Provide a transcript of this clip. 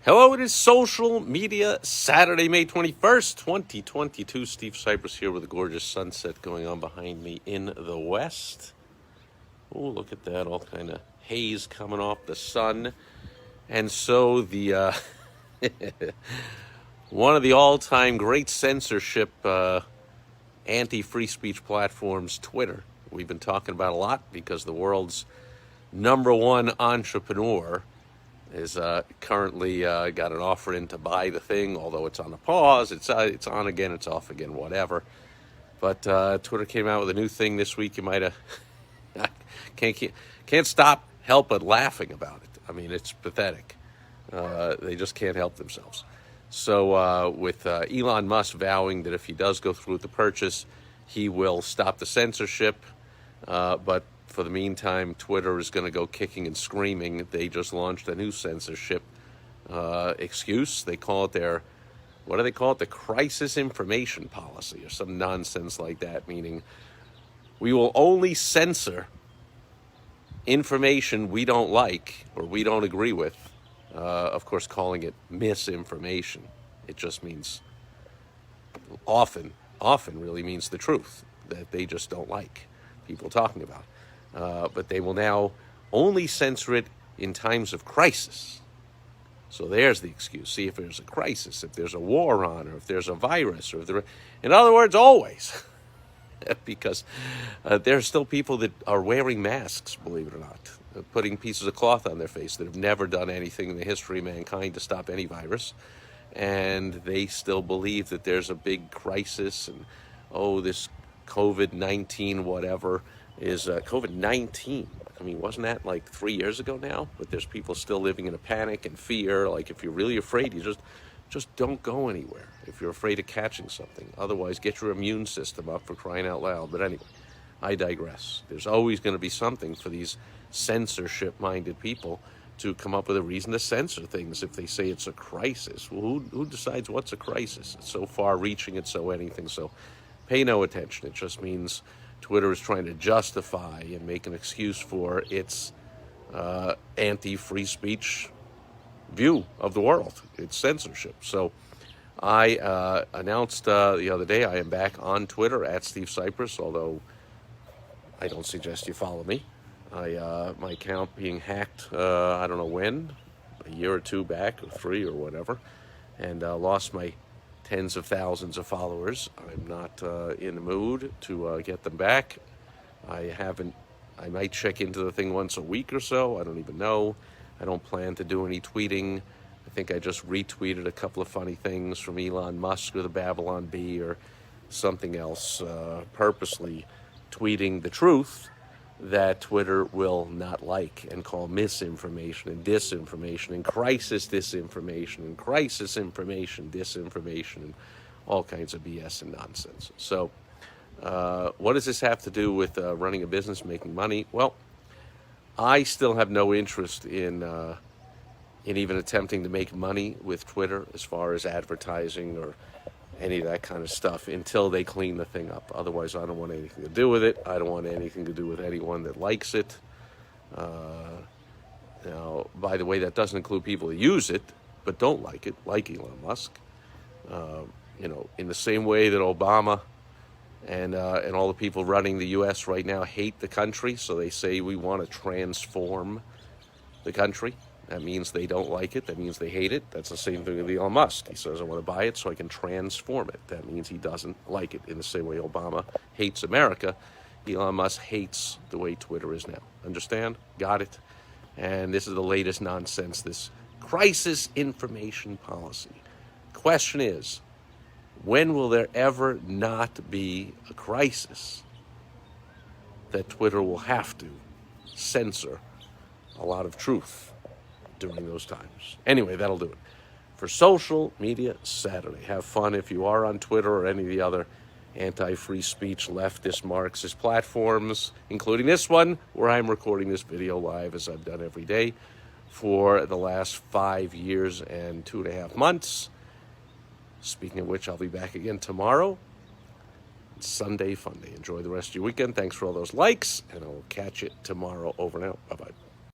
Hello, it is Social Media Saturday, May 21st, 2022. Steve Sipress here with a gorgeous sunset going on behind me in the west. Oh, look at that, all kind of haze coming off the sun. And so the one of the all-time great censorship anti-free speech platforms, Twitter, we've been talking about a lot because the world's number one entrepreneur is currently got an offer in to buy the thing, although it's on a pause. It's on again, it's off again, whatever. But Twitter came out with a new thing this week. You might have can't help but laughing about it. I mean, it's pathetic. They just can't help themselves. So with Elon Musk vowing that if he does go through with the purchase, he will stop the censorship, but for the meantime, Twitter is going to go kicking and screaming. They just launched a new censorship excuse. They call it what do they call it? The crisis information policy or some nonsense like that, meaning we will only censor information we don't like or we don't agree with. Of course, calling it misinformation. It just means often really means the truth that they just don't like people talking about. But they will now only censor it in times of crisis. So there's the excuse. See, if there's a crisis, if there's a war on, or if there's a virus, or in other words, always. Because there are still people that are wearing masks, believe it or not, putting pieces of cloth on their face that have never done anything in the history of mankind to stop any virus. And they still believe that there's a big crisis and, this COVID-19 whatever is COVID-19. I mean, wasn't that like 3 years ago now? But there's people still living in a panic and fear. Like, if you're really afraid, you just don't go anywhere if you're afraid of catching something. Otherwise, get your immune system up, for crying out loud. But anyway, I digress. There's always going to be something for these censorship-minded people to come up with a reason to censor things if they say it's a crisis. Well, who decides what's a crisis? It's so far-reaching, it's so anything. So pay no attention. It just means Twitter is trying to justify and make an excuse for its anti-free speech view of the world. It's censorship. So I announced the other day I am back on Twitter at Steve Sipress, although I don't suggest you follow me. My account being hacked, I don't know when, a year or two back, or 3 or whatever, and lost my tens of thousands of followers. I'm not in the mood to get them back. I might check into the thing once a week or so. I don't even know. I don't plan to do any tweeting. I think I just retweeted a couple of funny things from Elon Musk or the Babylon Bee or something else, purposely tweeting the truth that Twitter will not like and call misinformation and disinformation and crisis disinformation and crisis information disinformation and all kinds of BS and nonsense. So what does this have to do with running a business, making money? Well, I still have no interest in even attempting to make money with Twitter as far as advertising or any of that kind of stuff until they clean the thing up. Otherwise, I don't want anything to do with it. I don't want anything to do with anyone that likes it. Now, by the way, that doesn't include people who use it but don't like it, like Elon Musk. In the same way that Obama and all the people running the U.S. right now hate the country, so they say we want to transform the country. That means they don't like it. That means they hate it. That's the same thing with Elon Musk. He says, I want to buy it so I can transform it. That means he doesn't like it. In the same way Obama hates America, Elon Musk hates the way Twitter is now. Understand? Got it? And this is the latest nonsense, this crisis information policy. Question is, when will there ever not be a crisis that Twitter will have to censor a lot of truth during those times? Anyway, that'll do it for Social Media Saturday. Have fun if you are on Twitter or any of the other anti-free speech, leftist, Marxist platforms, including this one, where I'm recording this video live as I've done every day for the last 5 years and 2.5 months. Speaking of which, I'll be back again tomorrow. Sunday fun day. Enjoy the rest of your weekend. Thanks for all those likes, and I'll catch you tomorrow. Over and out. Bye-bye.